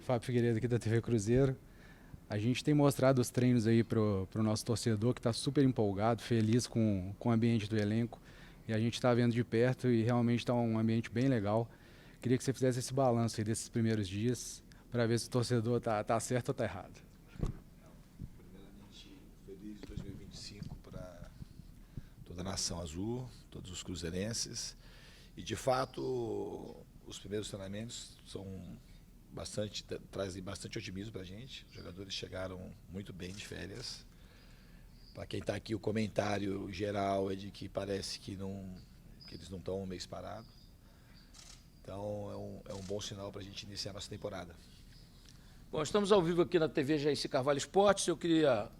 Fábio Figueiredo aqui da TV Cruzeiro. A gente tem mostrado os treinos aí pro nosso torcedor que está super empolgado, feliz com o ambiente do elenco. E a gente está vendo de perto e realmente está um ambiente bem legal. Queria que você fizesse esse balanço aí desses primeiros dias para ver se o torcedor tá certo ou tá errado. Primeiramente, feliz 2025 para toda a nação azul, todos os cruzeirenses. E, de fato, os primeiros treinamentos trazem bastante otimismo para a gente. Os jogadores chegaram muito bem de férias. Para quem está aqui, o comentário geral é de que parece que eles não estão um mês parado. Então, é um bom sinal para a gente iniciar a nossa temporada. Bom, estamos ao vivo aqui na TV Jair Carvalho Esportes. Eu queria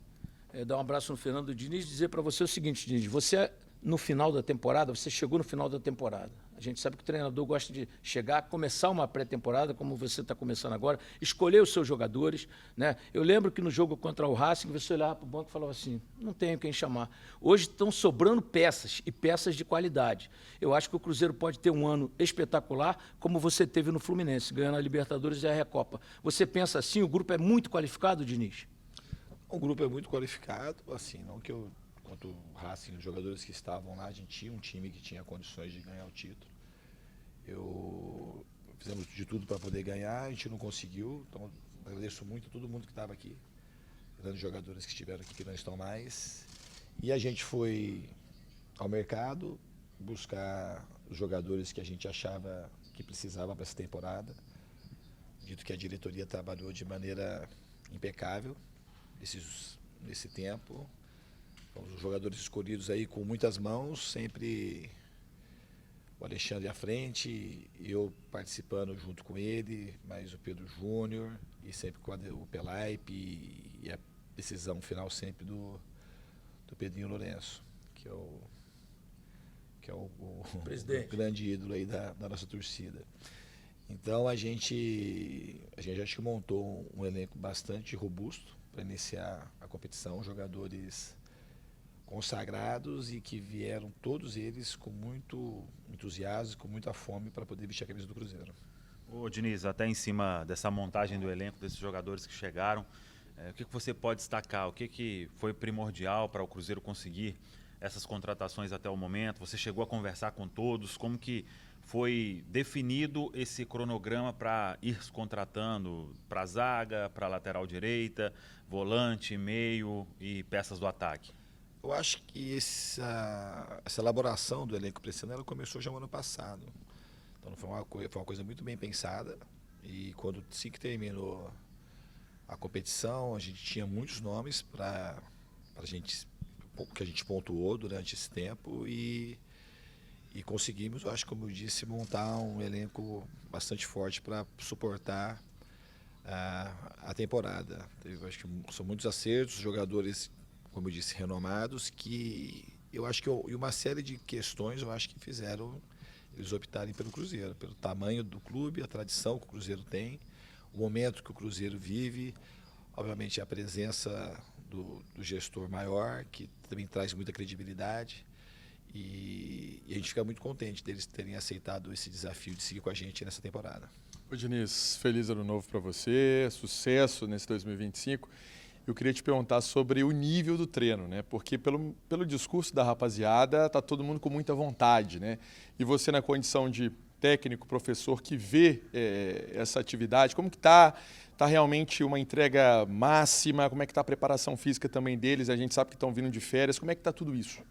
dar um abraço no Fernando Diniz e dizer para você o seguinte, Diniz, você no final da temporada, você chegou no final da temporada. A gente sabe que o treinador gosta de chegar, começar uma pré-temporada, como você está começando agora, escolher os seus jogadores, né? Eu lembro que no jogo contra o Racing, você olhava para o banco e falava assim, não tenho quem chamar. Hoje estão sobrando peças, e peças de qualidade. Eu acho que o Cruzeiro pode ter um ano espetacular, como você teve no Fluminense, ganhando a Libertadores e a Recopa. Você pensa assim, o grupo é muito qualificado, Diniz? O grupo é muito qualificado, assim, não que eu... Quanto o Racing, os jogadores que estavam lá, a gente tinha um time que tinha condições de ganhar o título. Fizemos de tudo para poder ganhar, a gente não conseguiu, então agradeço muito a todo mundo que estava aqui, grandes jogadores que estiveram aqui que não estão mais. E a gente foi ao mercado buscar os jogadores que a gente achava que precisava para essa temporada. Dito que a diretoria trabalhou de maneira impecável nesse tempo. Os jogadores escolhidos aí com muitas mãos, sempre o Alexandre à frente, eu participando junto com ele, mais o Pedro Júnior e sempre com o Pelaipe e a decisão final sempre do Pedrinho Lourenço, que é o grande ídolo aí da nossa torcida. Então a gente acho que montou um elenco bastante robusto para iniciar a competição, jogadores consagrados e que vieram todos eles com muito entusiasmo, com muita fome para poder vestir a camisa do Cruzeiro. Ô Diniz, até em cima dessa montagem do elenco, desses jogadores que chegaram, o que você pode destacar? O que foi primordial para o Cruzeiro conseguir essas contratações até o momento? Você chegou a conversar com todos? Como que foi definido esse cronograma para ir contratando para a zaga, para a lateral direita, volante, meio e peças do ataque? Eu acho que essa elaboração do elenco para esse ano ela começou já no ano passado. Então foi uma coisa muito bem pensada. E quando assim que terminou a competição, a gente tinha muitos nomes para que a gente pontuou durante esse tempo e conseguimos, eu acho, como eu disse, montar um elenco bastante forte para suportar a temporada. Eu acho que são muitos acertos, jogadores, como eu disse, renomados, que eu acho que e uma série de questões eu acho que fizeram eles optarem pelo Cruzeiro, pelo tamanho do clube, a tradição que o Cruzeiro tem, o momento que o Cruzeiro vive, obviamente a presença do gestor maior, que também traz muita credibilidade, e a gente fica muito contente deles terem aceitado esse desafio de seguir com a gente nessa temporada. Ô Diniz, feliz ano novo para você, sucesso nesse 2025. Eu queria te perguntar sobre o nível do treino, né? Porque pelo discurso da rapaziada, tá todo mundo com muita vontade, né? E você na condição de técnico, professor que vê essa atividade, como que tá realmente uma entrega máxima? Como é que tá a preparação física também deles? A gente sabe que estão vindo de férias. Como é que tá tudo isso?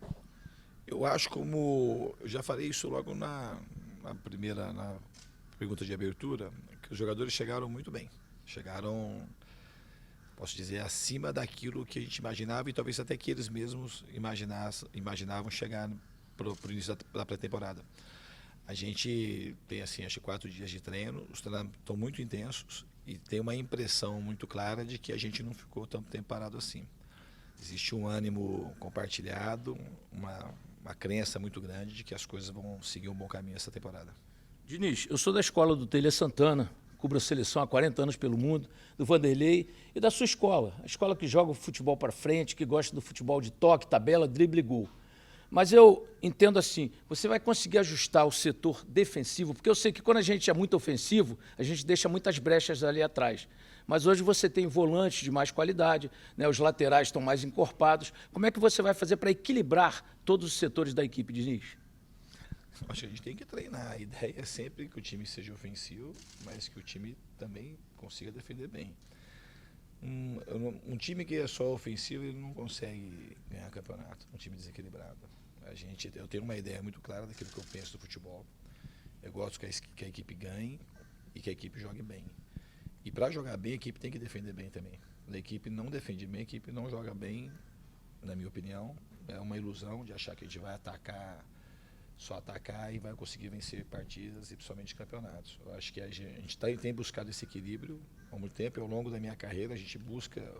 Eu acho, como eu já falei isso logo na pergunta de abertura, que os jogadores chegaram muito bem. Chegaram, posso dizer, acima daquilo que a gente imaginava e talvez até que eles mesmos imaginavam chegar para o início da pré-temporada. A gente tem, assim, acho que 4 dias de treino, os treinamentos estão muito intensos e tem uma impressão muito clara de que a gente não ficou tanto tempo parado assim. Existe um ânimo compartilhado, uma crença muito grande de que as coisas vão seguir um bom caminho essa temporada. Diniz, eu sou da escola do Telê Santana, cubro a seleção há 40 anos pelo mundo, do Vanderlei e da sua escola, a escola que joga o futebol para frente, que gosta do futebol de toque, tabela, drible e gol. Mas eu entendo assim, você vai conseguir ajustar o setor defensivo, porque eu sei que quando a gente é muito ofensivo, a gente deixa muitas brechas ali atrás. Mas hoje você tem volantes de mais qualidade, né, os laterais estão mais encorpados. Como é que você vai fazer para equilibrar todos os setores da equipe, Diniz? Acho que a gente tem que treinar. A ideia é sempre que o time seja ofensivo, mas que o time também consiga defender bem. Um time que é só ofensivo, ele não consegue ganhar campeonato. Um time desequilibrado. Eu tenho uma ideia muito clara daquilo que eu penso do futebol. Eu gosto que a equipe ganhe e que a equipe jogue bem. E para jogar bem, a equipe tem que defender bem também. A equipe não defende bem, a equipe não joga bem, na minha opinião. É uma ilusão de achar que a gente vai só atacar e vai conseguir vencer partidas e principalmente campeonatos. Eu acho que a gente tem buscado esse equilíbrio há muito tempo. Ao longo da minha carreira, a gente busca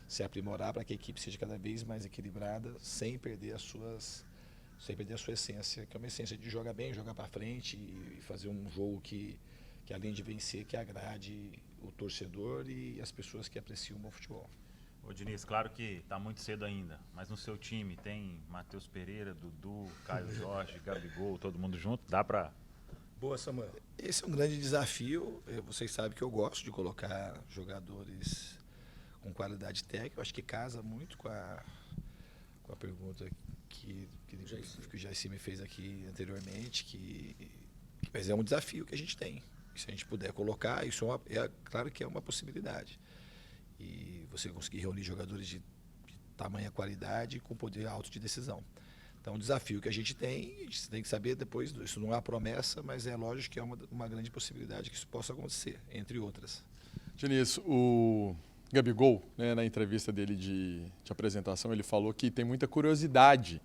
se aprimorar para que a equipe seja cada vez mais equilibrada, sem perder a sua essência, que é uma essência de jogar bem, jogar para frente e fazer um jogo que além de vencer, que agrade o torcedor e as pessoas que apreciam o bom futebol. Ô Diniz, claro que está muito cedo ainda, mas no seu time tem Matheus Pereira, Dudu, Caio Jorge, Gabigol, todo mundo junto, dá para... Boa, Samuel. Esse é um grande desafio. Vocês sabem que eu gosto de colocar jogadores com qualidade técnica. Eu acho que casa muito com a pergunta que o Jaci me fez aqui anteriormente, mas é um desafio que a gente tem. Se a gente puder colocar, isso claro que é uma possibilidade. E você conseguir reunir jogadores de tamanha qualidade com poder alto de decisão. Então, o desafio que a gente tem que saber depois, isso não há promessa, mas é lógico que é uma grande possibilidade que isso possa acontecer, entre outras. Diniz, o Gabigol, né, na entrevista dele de apresentação, ele falou que tem muita curiosidade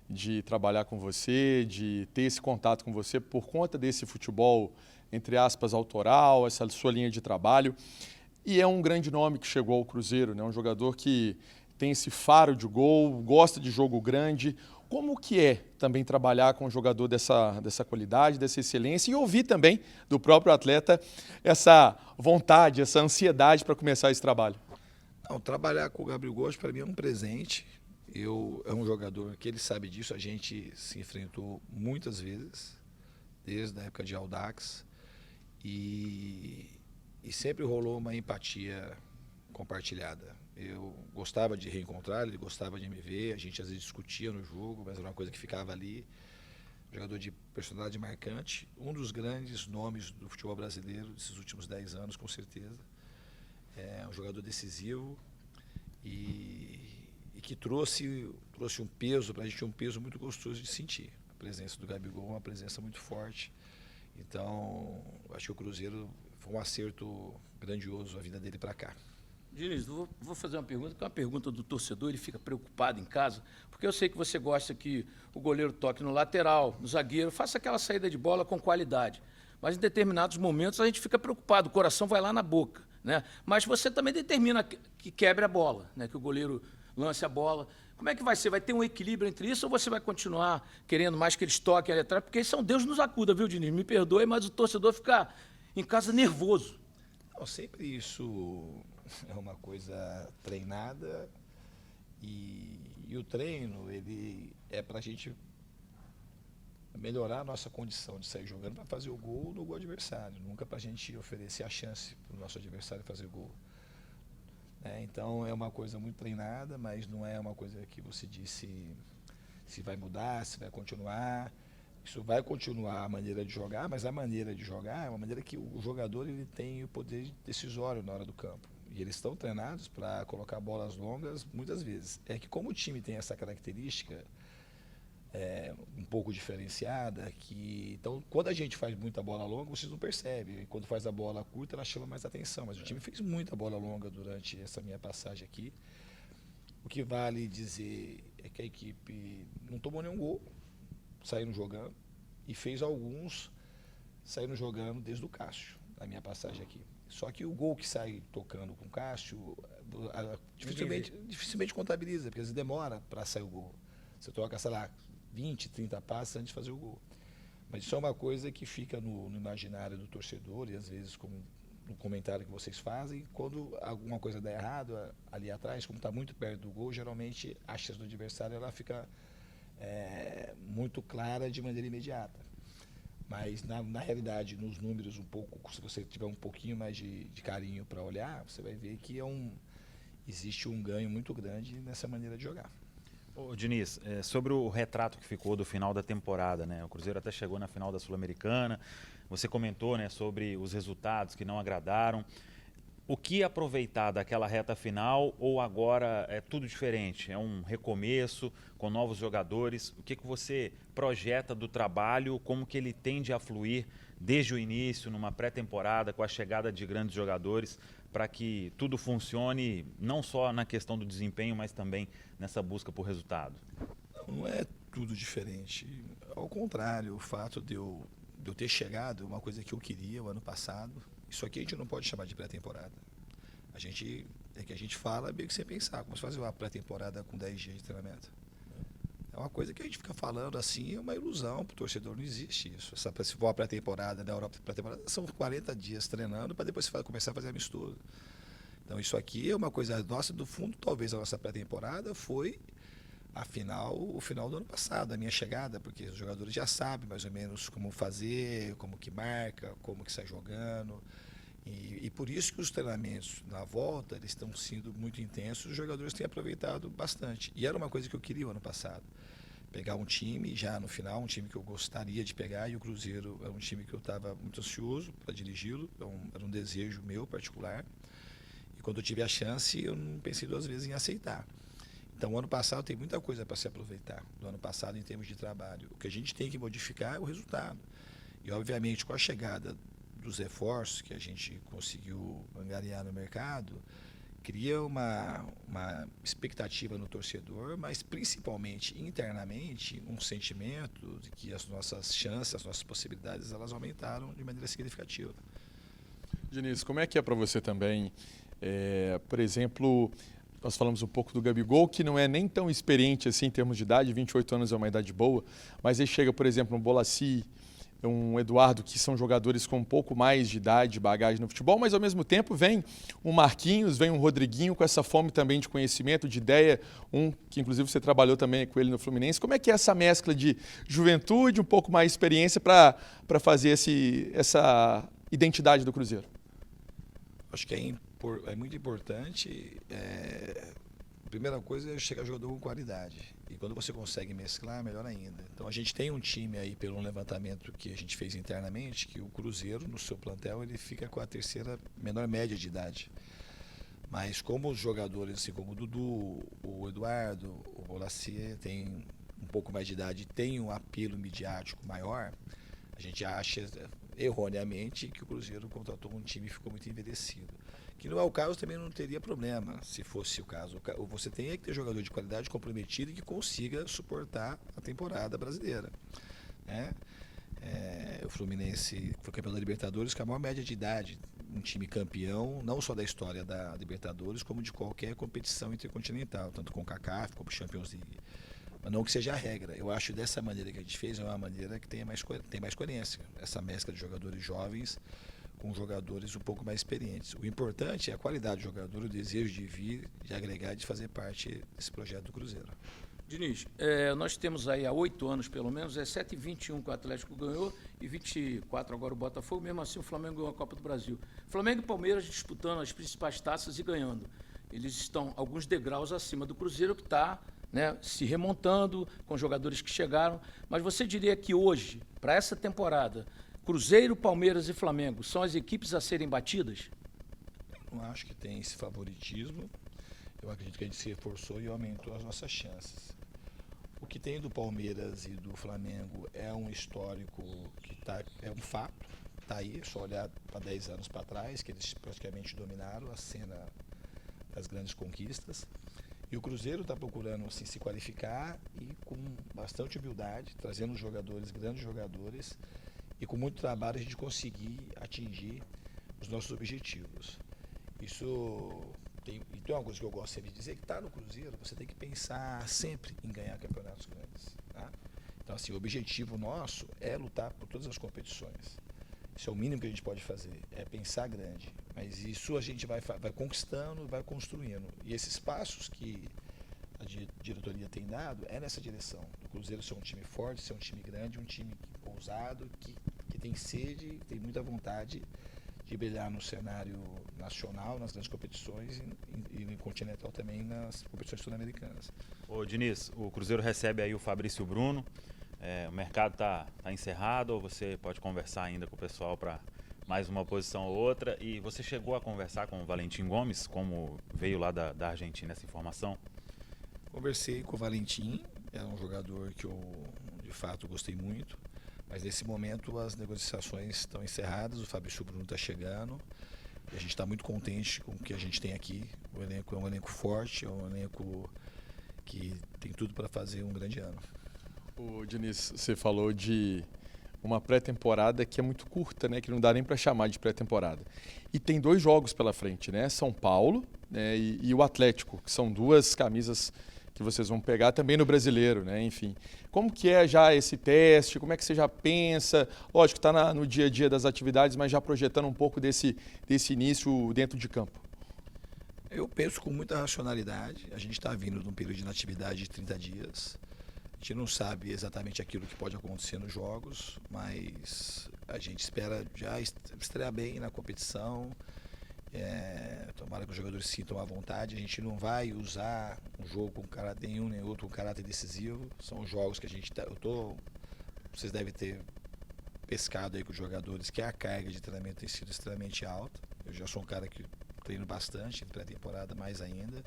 de trabalhar com você, de ter esse contato com você por conta desse futebol, entre aspas, autoral, essa sua linha de trabalho. E é um grande nome que chegou ao Cruzeiro, né? Um jogador que tem esse faro de gol, gosta de jogo grande. Como que é também trabalhar com um jogador dessa qualidade, dessa excelência, e ouvir também do próprio atleta essa vontade, essa ansiedade para começar esse trabalho? Não, trabalhar com o Gabigol para mim é um presente. É um jogador que ele sabe disso, a gente se enfrentou muitas vezes, desde a época de Audax, e sempre rolou uma empatia compartilhada. Eu gostava de reencontrar, ele gostava de me ver, a gente às vezes discutia no jogo, mas era uma coisa que ficava ali. Jogador de personalidade marcante, um dos grandes nomes do futebol brasileiro desses últimos 10 anos, com certeza. É um jogador decisivo e que trouxe um peso para a gente, um peso muito gostoso de sentir. A presença do Gabigol é uma presença muito forte. Então, acho que o Cruzeiro foi um acerto grandioso a vida dele para cá. Diniz, vou fazer uma pergunta, que é uma pergunta do torcedor, ele fica preocupado em casa, porque eu sei que você gosta que o goleiro toque no lateral, no zagueiro, faça aquela saída de bola com qualidade. Mas em determinados momentos a gente fica preocupado, o coração vai lá na boca, né? Mas você também determina que quebre a bola, né? Que o goleiro lance a bola. Como é que vai ser? Vai ter um equilíbrio entre isso ou você vai continuar querendo mais que eles toquem ali atrás? Porque isso é um Deus nos acuda, viu, Diniz? Me perdoe, mas o torcedor fica em casa nervoso. Não, sempre isso é uma coisa treinada e o treino ele é para a gente melhorar a nossa condição de sair jogando para fazer o gol no gol adversário, nunca para a gente oferecer a chance para o nosso adversário fazer gol. Então é uma coisa muito treinada, mas não é uma coisa que você disse se vai mudar, se vai continuar. Isso vai continuar a maneira de jogar, mas a maneira de jogar é uma maneira que o jogador ele tem o poder decisório na hora do campo. E eles estão treinados para colocar bolas longas muitas vezes. É que como o time tem essa característica um pouco diferenciada, então quando a gente faz muita bola longa, vocês não percebem. E quando faz a bola curta, ela chama mais atenção. Mas o time fez muita bola longa durante essa minha passagem aqui. O que vale dizer é que a equipe não tomou nenhum gol saindo jogando e fez alguns saindo jogando desde o Cássio, na minha passagem aqui. Só que o gol que sai tocando com o Cássio dificilmente contabiliza, porque às vezes demora para sair o gol. Você toca, sei lá, 20, 30 passos antes de fazer o gol. Mas isso é uma coisa que fica no imaginário do torcedor e às vezes como no comentário que vocês fazem, quando alguma coisa dá errado ali atrás, como está muito perto do gol, geralmente a chance do adversário ela fica muito clara de maneira imediata. Mas, na realidade, nos números, se você tiver um pouquinho mais de carinho para olhar, você vai ver que existe um ganho muito grande nessa maneira de jogar. Ô, Diniz, sobre o retrato que ficou do final da temporada, né? O Cruzeiro até chegou na final da Sul-Americana, você comentou, né, sobre os resultados que não agradaram. O que aproveitar daquela reta final ou agora é tudo diferente? É um recomeço com novos jogadores? O que você projeta do trabalho? Como que ele tende a fluir desde o início, numa pré-temporada, com a chegada de grandes jogadores, para que tudo funcione não só na questão do desempenho, mas também nessa busca por resultado? Não é tudo diferente. Ao contrário, o fato de eu ter chegado é uma coisa que eu queria o ano passado. Isso aqui a gente não pode chamar de pré-temporada. A gente fala meio que sem pensar, como se fazer uma pré-temporada com 10 dias de treinamento. É uma coisa que a gente fica falando assim, é uma ilusão para o torcedor, não existe isso. Se for a pré-temporada, na Europa, pré-temporada são 40 dias treinando para depois você começar a fazer amistoso. Então isso aqui é uma coisa nossa, do fundo, talvez a nossa pré-temporada foi o final do ano passado, a minha chegada, porque os jogadores já sabem mais ou menos como fazer, como que marca, como que sai jogando. E por isso que os treinamentos na volta eles estão sendo muito intensos, os jogadores têm aproveitado bastante. E era uma coisa que eu queria o ano passado. Pegar um time já no final, um time que eu gostaria de pegar, e o Cruzeiro é um time que eu estava muito ansioso para dirigi-lo, era um desejo meu particular. E quando eu tive a chance, eu não pensei duas vezes em aceitar. Então, o ano passado tem muita coisa para se aproveitar do ano passado em termos de trabalho. O que a gente tem que modificar é o resultado. E, obviamente, com a chegada dos reforços que a gente conseguiu angariar no mercado, cria uma expectativa no torcedor, mas principalmente internamente um sentimento de que as nossas chances, as nossas possibilidades, elas aumentaram de maneira significativa. Diniz, como é que é para você também, por exemplo, nós falamos um pouco do Gabigol, que não é nem tão experiente assim em termos de idade, 28 anos é uma idade boa, mas aí chega, por exemplo, um Bolassi, um Eduardo, que são jogadores com um pouco mais de idade, de bagagem no futebol, mas ao mesmo tempo vem um Marquinhos, vem um Rodriguinho com essa fome também de conhecimento, de ideia, que inclusive você trabalhou também com ele no Fluminense. Como é que é essa mescla de juventude, um pouco mais de experiência para fazer essa identidade do Cruzeiro? Acho que é muito importante. A primeira coisa é chegar jogador com qualidade. E quando você consegue mesclar, melhor ainda. Então a gente tem um time aí, pelo levantamento que a gente fez internamente, que o Cruzeiro, no seu plantel, ele fica com a terceira menor média de idade. Mas como os jogadores, assim como o Dudu, o Eduardo, o Bolassi, tem um pouco mais de idade e tem um apelo midiático maior, a gente acha erroneamente que o Cruzeiro contratou um time e ficou muito envelhecido. Que não é o caso, também não teria problema, se fosse o caso. Você tem que ter jogador de qualidade comprometido e que consiga suportar a temporada brasileira. Né? O Fluminense foi campeão da Libertadores com a maior média de idade. Um time campeão, não só da história da Libertadores, como de qualquer competição intercontinental, tanto com o CACAF como Champions League. Mas não que seja a regra. Eu acho que dessa maneira que a gente fez é uma maneira que tem mais coerência. Essa mescla de jogadores jovens com jogadores um pouco mais experientes. O importante é a qualidade do jogador, o desejo de vir, de agregar, de fazer parte desse projeto do Cruzeiro. Diniz, nós temos aí há 8 anos, pelo menos, 7,21 que o Atlético ganhou e 24 agora o Botafogo, mesmo assim o Flamengo ganhou a Copa do Brasil. Flamengo e Palmeiras disputando as principais taças e ganhando. Eles estão alguns degraus acima do Cruzeiro, que está se remontando com jogadores que chegaram. Mas você diria que hoje, para essa temporada, Cruzeiro, Palmeiras e Flamengo são as equipes a serem batidas? Não acho que tem esse favoritismo. Eu acredito que a gente se reforçou e aumentou as nossas chances. O que tem do Palmeiras e do Flamengo é um histórico que é um fato. Está aí, é só olhar para 10 anos para trás, que eles praticamente dominaram a cena das grandes conquistas. E o Cruzeiro está procurando assim, se qualificar e com bastante humildade, trazendo jogadores, grandes jogadores, e com muito trabalho a gente conseguir atingir os nossos objetivos. Então é uma coisa que eu gosto sempre de dizer, que está no Cruzeiro, você tem que pensar sempre em ganhar campeonatos grandes. Tá? Então assim, o objetivo nosso é lutar por todas as competições. Isso é o mínimo que a gente pode fazer, é pensar grande. Mas isso a gente vai conquistando, vai construindo. E esses passos que diretoria tem dado é nessa direção. O Cruzeiro ser um time forte, ser um time grande, um time ousado, que tem sede, tem muita vontade de brilhar no cenário nacional, nas grandes competições e no continental também, nas competições sul-americanas. Ô Diniz, o Cruzeiro recebe aí o Fabrício Bruno, o mercado está encerrado, ou você pode conversar ainda com o pessoal para mais uma posição ou outra, e você chegou a conversar com o Valentim Gomes, como veio lá da Argentina essa informação? Conversei com o Valentim, é um jogador que eu de fato gostei muito, mas nesse momento as negociações estão encerradas, o Fabrício Bruno está chegando, e a gente está muito contente com o que a gente tem aqui. O elenco é um elenco forte, é um elenco que tem tudo para fazer um grande ano. O Diniz, você falou de uma pré-temporada que é muito curta, né? Que não dá nem para chamar de pré-temporada. E tem 2 jogos pela frente, né? São Paulo, né? E o Atlético, que são 2 camisas que vocês vão pegar também no Brasileiro, né? Enfim, como que é já esse teste? Como é que você já pensa? Lógico, está no dia a dia das atividades, mas já projetando um pouco desse início dentro de campo. Eu penso com muita racionalidade. A gente está vindo de um período de inatividade de 30 dias. A gente não sabe exatamente aquilo que pode acontecer nos jogos, mas a gente espera já estrear bem na competição. Tomara que os jogadores se sintam à vontade. A gente não vai usar um jogo com caráter nenhum nem outro com caráter decisivo. São jogos que a gente vocês devem ter pescado aí com os jogadores, que a carga de treinamento tem sido extremamente alta. Eu já sou um cara que treino bastante, em pré-temporada mais ainda.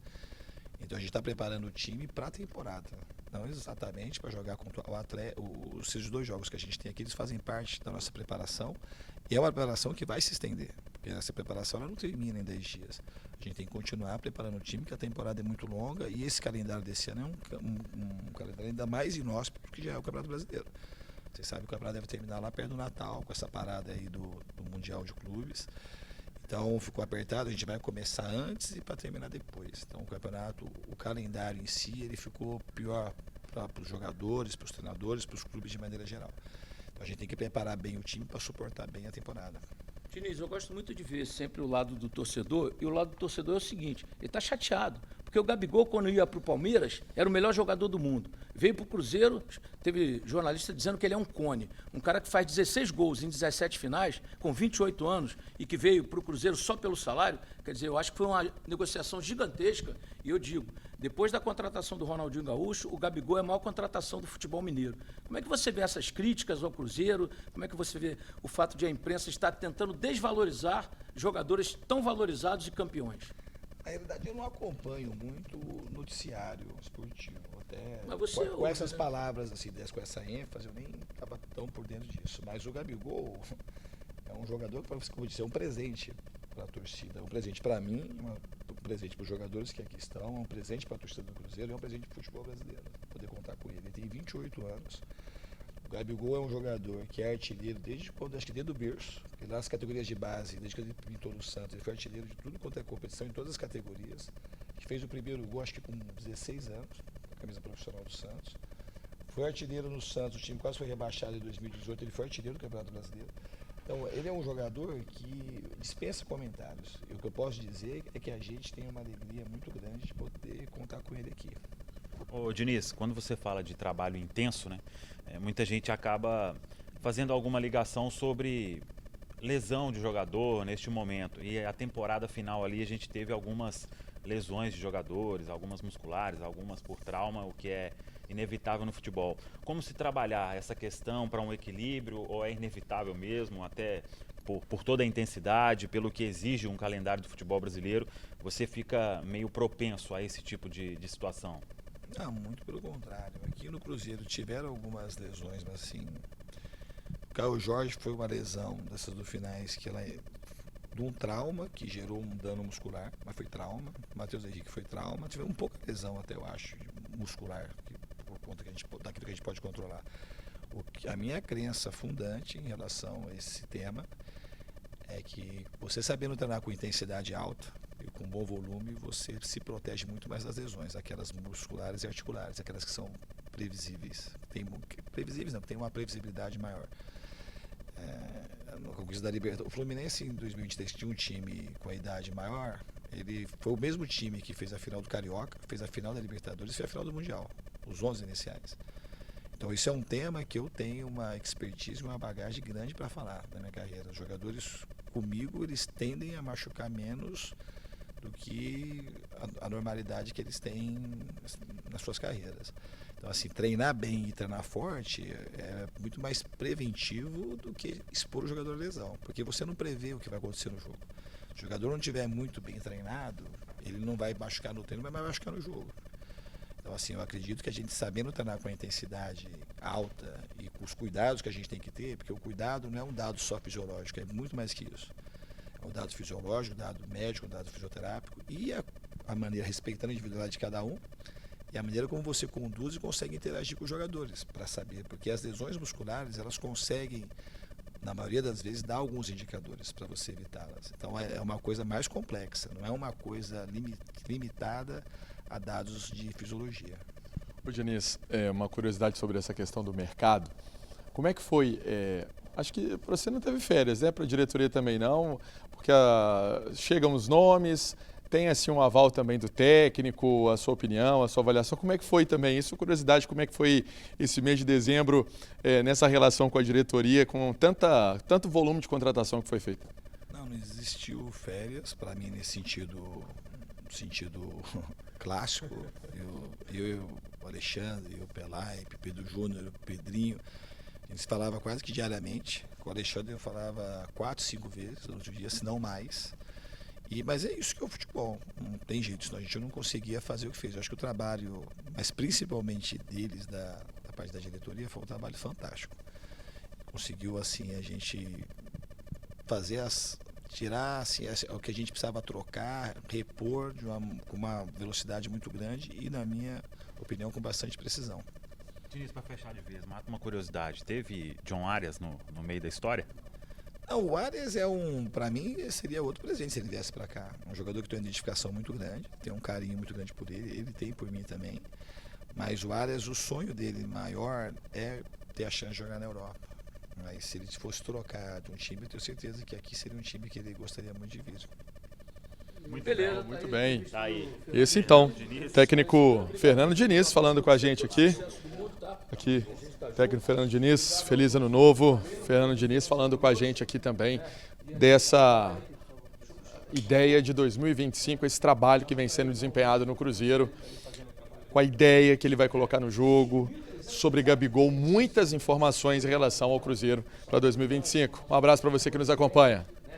Então a gente está preparando o time para a temporada. Não exatamente para jogar contra o Atlético. Esses 2 jogos que a gente tem aqui, eles fazem parte da nossa preparação. E é uma preparação que vai se estender. Porque essa preparação ela não termina em 10 dias. A gente tem que continuar preparando o time, que a temporada é muito longa. E esse calendário desse ano é um calendário ainda mais inóspito do que já é o Campeonato Brasileiro. Vocês sabem que o campeonato deve terminar lá perto do Natal, com essa parada aí do Mundial de Clubes. Então ficou apertado, a gente vai começar antes e para terminar depois. Então o campeonato, o calendário em si, ele ficou pior para os jogadores, para os treinadores, para os clubes de maneira geral. Então a gente tem que preparar bem o time para suportar bem a temporada. Diniz, eu gosto muito de ver sempre o lado do torcedor, e o lado do torcedor é o seguinte, ele está chateado, porque o Gabigol, quando ia para o Palmeiras, era o melhor jogador do mundo. Veio para o Cruzeiro, teve jornalista dizendo que ele é um cone, um cara que faz 16 gols em 17 finais, com 28 anos, e que veio para o Cruzeiro só pelo salário. Quer dizer, eu acho que foi uma negociação gigantesca, e eu digo, depois da contratação do Ronaldinho Gaúcho, o Gabigol é a maior contratação do futebol mineiro. Como é que você vê essas críticas ao Cruzeiro? Como é que você vê o fato de a imprensa estar tentando desvalorizar jogadores tão valorizados e campeões? Na realidade, eu não acompanho muito o noticiário esportivo. Até Mas você com essas palavras, assim, com essa ênfase, eu nem estava tão por dentro disso. Mas o Gabigol é um jogador que, como eu disse, é um presente para a torcida. É um presente para mim, um presente para os jogadores que aqui estão, é um presente para a torcida do Cruzeiro, é um presente para o futebol brasileiro. Poder contar com ele. Ele tem 28 anos. O Gabigol é um jogador que é artilheiro desde quando, acho que desde o berço, porque lá nas categorias de base, desde que ele pintou no Santos, ele foi artilheiro de tudo quanto é competição, em todas as categorias. Que fez o primeiro gol, acho que com 16 anos, com a camisa profissional do Santos. Foi artilheiro no Santos, o time quase foi rebaixado em 2018, ele foi artilheiro do Campeonato Brasileiro. Então, ele é um jogador que dispensa comentários. E o que eu posso dizer é que a gente tem uma alegria muito grande de poder contar com ele aqui. Ô Diniz, quando você fala de trabalho intenso, né, muita gente acaba fazendo alguma ligação sobre lesão de jogador neste momento. E a temporada final ali a gente teve algumas lesões de jogadores, algumas musculares, algumas por trauma, o que é inevitável no futebol. Como se trabalhar essa questão para um equilíbrio, ou é inevitável mesmo, até por toda a intensidade, pelo que exige um calendário do futebol brasileiro, você fica meio propenso a esse tipo de situação? Não, muito pelo contrário. Aqui no Cruzeiro tiveram algumas lesões, mas assim, o Caio Jorge foi uma lesão dessas do finais que ela é de um trauma que gerou um dano muscular, mas foi trauma. Matheus Henrique foi trauma. Tivemos um pouco de lesão até, eu acho, muscular, por conta daquilo que a gente pode controlar. A minha crença fundante em relação a esse tema é que você sabendo treinar com intensidade alta e com bom volume, você se protege muito mais das lesões, aquelas musculares e articulares, aquelas que são previsíveis. Previsíveis não, tem uma previsibilidade maior. Na conquista da Libertadores, o Fluminense em 2023 tinha um time com a idade maior, Ele foi o mesmo time que fez a final do Carioca, fez a final da Libertadores e fez a final do Mundial, os 11 iniciais. Então isso é um tema que eu tenho uma expertise, uma bagagem grande para falar na minha carreira. Os jogadores comigo, eles tendem a machucar menos do que a normalidade que eles têm nas suas carreiras. Então, assim, treinar bem e treinar forte é muito mais preventivo do que expor o jogador à lesão, porque você não prevê o que vai acontecer no jogo. Se o jogador não estiver muito bem treinado, ele não vai machucar no treino, mas vai machucar no jogo. Então, assim, eu acredito que a gente sabendo treinar com a intensidade alta e com os cuidados que a gente tem que ter, porque o cuidado não é um dado só fisiológico, é muito mais que isso. É um dado fisiológico, um dado médico, um dado fisioterápico e a maneira, respeitando a individualidade de cada um e a maneira como você conduz e consegue interagir com os jogadores, para saber, porque as lesões musculares, elas conseguem, na maioria das vezes, dar alguns indicadores para você evitá-las. Então, é uma coisa mais complexa, não é uma coisa limitada a dados de fisiologia. Ô Diniz, uma curiosidade sobre essa questão do mercado. Como é que foi? Acho que para você não teve férias, né? Para a diretoria também não, porque chegam os nomes, tem assim um aval também do técnico, a sua opinião, a sua avaliação. Como é que foi também isso? Curiosidade, como é que foi esse mês de dezembro nessa relação com a diretoria, com tanto volume de contratação que foi feito? Não existiu férias para mim nesse sentido clássico. Eu, o Alexandre, o Pelai, o Pedro Júnior, o Pedrinho, a gente falava quase que diariamente. Com o Alexandre eu falava 4, 5 vezes no outro dia, se não mais. Mas é isso que é o futebol, não tem jeito, senão a gente não conseguia fazer o que fez. Eu acho que o trabalho, mas principalmente deles, da parte da diretoria, foi um trabalho fantástico. Conseguiu assim a gente fazer tirar assim, o que a gente precisava trocar, repor com uma velocidade muito grande e, na minha opinião, com bastante precisão. Diniz, para fechar de vez, mata uma curiosidade. Teve John Arias no meio da história? Não, o Arias para mim, seria outro presente se ele viesse para cá. Um jogador que tem uma identificação muito grande, tem um carinho muito grande por ele tem por mim também. Mas o Arias, o sonho dele maior é ter a chance de jogar na Europa. Mas se ele fosse trocar de um time, eu tenho certeza que aqui seria um time que ele gostaria muito de vir. Beleza, Muito bem. Tá aí. Esse então, técnico Fernando Diniz falando com a gente aqui. Aqui, técnico Fernando Diniz, feliz ano novo. Fernando Diniz falando com a gente aqui também dessa ideia de 2025, esse trabalho que vem sendo desempenhado no Cruzeiro, com a ideia que ele vai colocar no jogo, sobre Gabigol, muitas informações em relação ao Cruzeiro para 2025. Um abraço para você que nos acompanha.